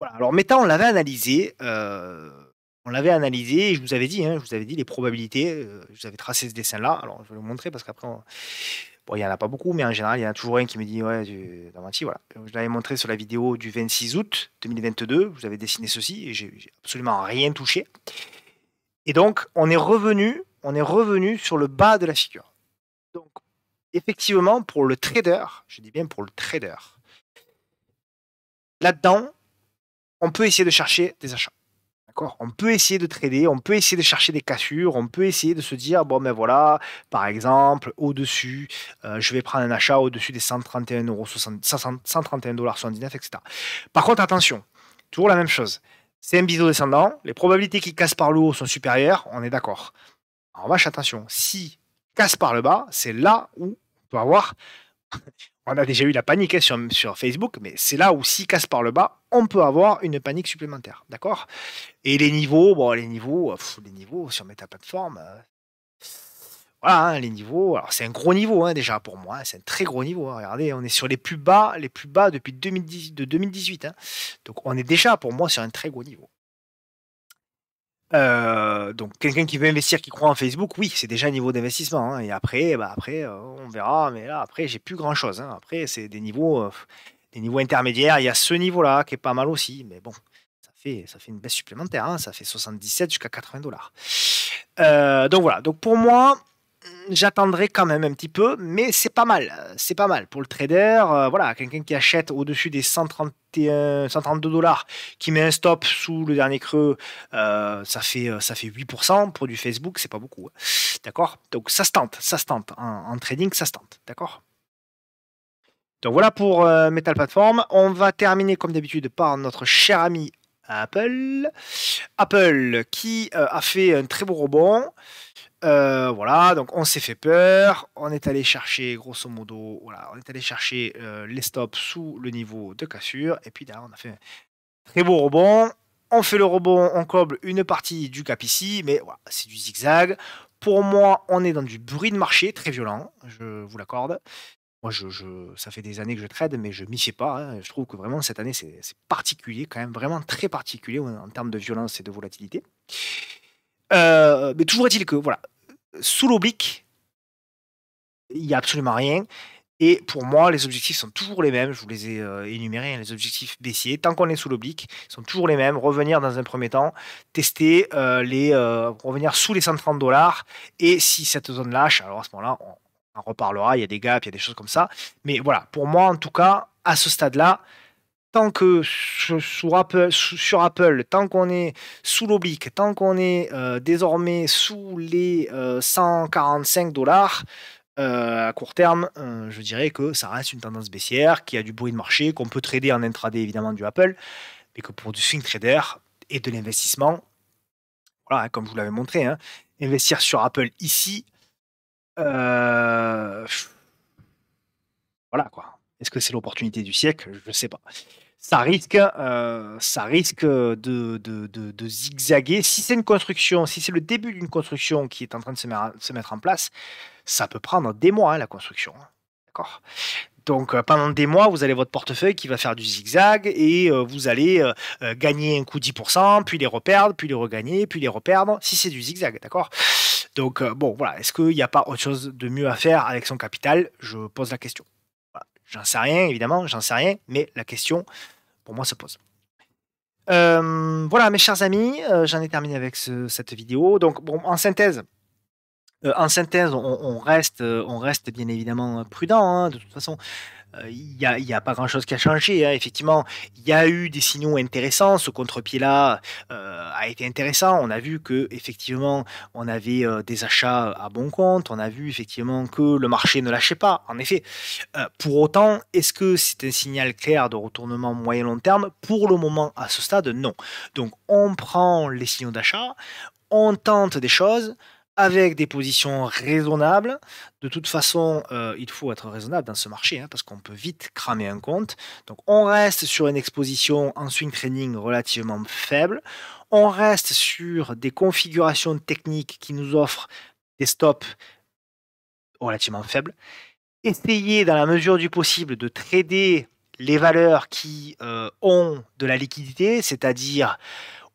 voilà, alors Meta, on l'avait analysé et je vous avais dit, hein, les probabilités, je vous avais tracé ce dessin-là. Alors je vais vous montrer parce qu'après, bon, il y en a pas beaucoup, mais en général, il y en a toujours un qui me dit: «Ouais, tu as menti», voilà. Je l'avais montré sur la vidéo du 26 août 2022, vous avez dessiné ceci et j'ai absolument rien touché. Et donc on est revenu sur le bas de la figure. Donc effectivement, pour le trader, je dis bien pour le trader, là-dedans, on peut essayer de chercher des achats. D'accord? On peut essayer de trader, on peut essayer de chercher des cassures, on peut essayer de se dire: «Bon, ben, voilà, par exemple, au-dessus, je vais prendre un achat au-dessus des 131,79 et cetera». Par contre, attention, toujours la même chose, c'est un biseau descendant, les probabilités qu'il casse par le haut sont supérieures, on est d'accord. En revanche, attention, si casse par le bas, c'est là où on peut avoir on a déjà eu la panique, hein, sur Facebook, mais c'est là où s'il casse par le bas, on peut avoir une panique supplémentaire, d'accord? Et les niveaux, bon les niveaux sur Meta Platform, voilà, hein, les niveaux, alors c'est un gros niveau, hein, déjà pour moi, hein, c'est un très gros niveau, hein. Regardez, on est sur les plus bas depuis 2018, hein. Donc on est déjà pour moi sur un très gros niveau. Donc quelqu'un qui veut investir, qui croit en Facebook, oui, c'est déjà un niveau d'investissement, hein, et après, bah, après, on verra, mais là, après, j'ai plus grand chose, hein. Après, c'est des niveaux intermédiaires. Il y a ce niveau-là qui est pas mal aussi, mais bon, ça fait une baisse supplémentaire, hein, ça fait 77 jusqu'à 80 $. Donc voilà, donc pour moi, j'attendrai quand même un petit peu, mais c'est pas mal. Pour le trader, voilà, quelqu'un qui achète au-dessus des 131 $, qui met un stop sous le dernier creux, ça fait 8 pour du Facebook, c'est pas beaucoup, hein. D'accord? Donc ça se tente. En trading, ça se tente, d'accord? Donc voilà pour, Metal Platform. On va terminer comme d'habitude par notre cher ami Apple. Apple qui, a fait un très beau rebond. Voilà, donc on s'est fait peur, on est allé chercher grosso modo, voilà, on est allé chercher, les stops sous le niveau de cassure et puis derrière on a fait un très beau rebond. On fait le rebond, on coble une partie du cap ici, mais voilà, c'est du zigzag. Pour moi, on est dans du bruit de marché très violent, je vous l'accorde. Moi, ça fait des années que je trade, mais je m'y fais pas, hein. Je trouve que vraiment cette année, c'est particulier quand même, vraiment très particulier en termes de violence et de volatilité. Mais toujours est-il que voilà, sous l'oblique, il y a absolument rien et pour moi, les objectifs sont toujours les mêmes. Je vous les ai, énumérés, hein, les objectifs baissiers. Tant qu'on est sous l'oblique, ils sont toujours les mêmes. Revenir dans un premier temps, tester, revenir sous les 130 et si cette zone lâche, alors à ce moment-là, on en reparlera. Il y a des gaps, il y a des choses comme ça. Mais voilà, pour moi, en tout cas, à ce stade-là, tant que sur Apple, tant qu'on est sous l'oblique, tant qu'on est, désormais sous les, 145 à court terme, je dirais que ça reste une tendance baissière, qui a du bruit de marché, qu'on peut trader en intraday évidemment du Apple, mais que pour du swing trader et de l'investissement, voilà, hein, comme je vous l'avais montré, hein, investir sur Apple ici, heu, voilà quoi. Est-ce que c'est l'opportunité du siècle? Je ne sais pas. Ça risque, de zigzaguer. Si c'est une construction, si c'est le début d'une construction qui est en train de se mettre en place, ça peut prendre des mois, hein, la construction, hein. D'accord? Donc, pendant des mois, vous avez votre portefeuille qui va faire du zigzag et vous allez, gagner un coup 10, puis les reperdre, puis les regagner, puis les reperdre, si c'est du zigzag, d'accord? Donc, bon, voilà, est-ce qu'il n'y a pas autre chose de mieux à faire avec son capital? Je pose la question. Voilà, j'en sais rien évidemment, j'en sais rien, mais la question, pour moi, se pose. Voilà mes chers amis, j'en ai terminé avec cette vidéo. Donc bon, en synthèse, on reste bien évidemment prudent, hein, de toute façon. Il y a pas grand-chose qui a changé, hein. Effectivement, il y a eu des signaux intéressants. Ce contre-pied-là, a été intéressant. On a vu que effectivement, on avait, des achats à bon compte. On a vu effectivement que le marché ne lâchait pas, en effet. Pour autant, est-ce que c'est un signal clair de retournement moyen long terme? Pour le moment, à ce stade, non. Donc on prend les signaux d'achat, on tente des choses avec des positions raisonnables. De toute façon, il faut être raisonnable dans ce marché, hein, parce qu'on peut vite cramer un compte. Donc on reste sur une exposition en swing trading relativement faible. On reste sur des configurations techniques qui nous offrent des stops relativement faibles. Essayez dans la mesure du possible de trader les valeurs qui, ont de la liquidité, c'est-à-dire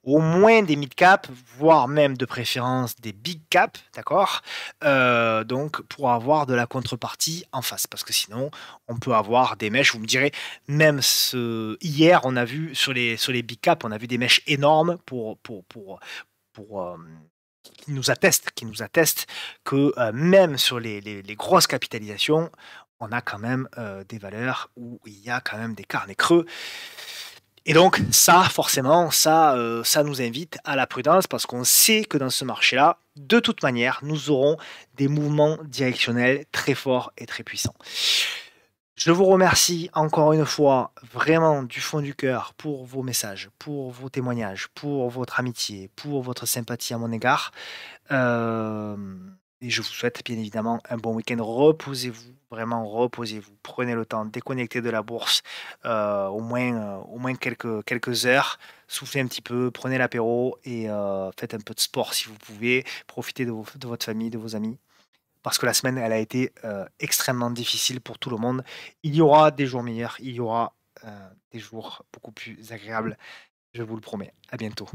au moins des mid cap, voire même de préférence des big cap, d'accord? Donc pour avoir de la contrepartie en face, parce que sinon on peut avoir des mèches, vous me direz, même hier on a vu sur les big cap, on a vu des mèches énormes pour, qui nous atteste que même sur les grosses capitalisations, on a quand même des valeurs où il y a quand même des carnets creux. Et donc ça, forcément, ça nous invite à la prudence parce qu'on sait que dans ce marché-là, de toute manière, nous aurons des mouvements directionnels très forts et très puissants. Je vous remercie encore une fois, vraiment du fond du cœur, pour vos messages, pour vos témoignages, pour votre amitié, pour votre sympathie à mon égard. Et je vous souhaite bien évidemment un bon week-end. Reposez-vous, vraiment reposez-vous. Prenez le temps, déconnectez de la bourse, au moins quelques heures. Soufflez un petit peu, prenez l'apéro et faites un peu de sport si vous pouvez. Profitez de votre famille, de vos amis. Parce que la semaine, elle a été extrêmement difficile pour tout le monde. Il y aura des jours meilleurs, il y aura des jours beaucoup plus agréables, je vous le promets. À bientôt.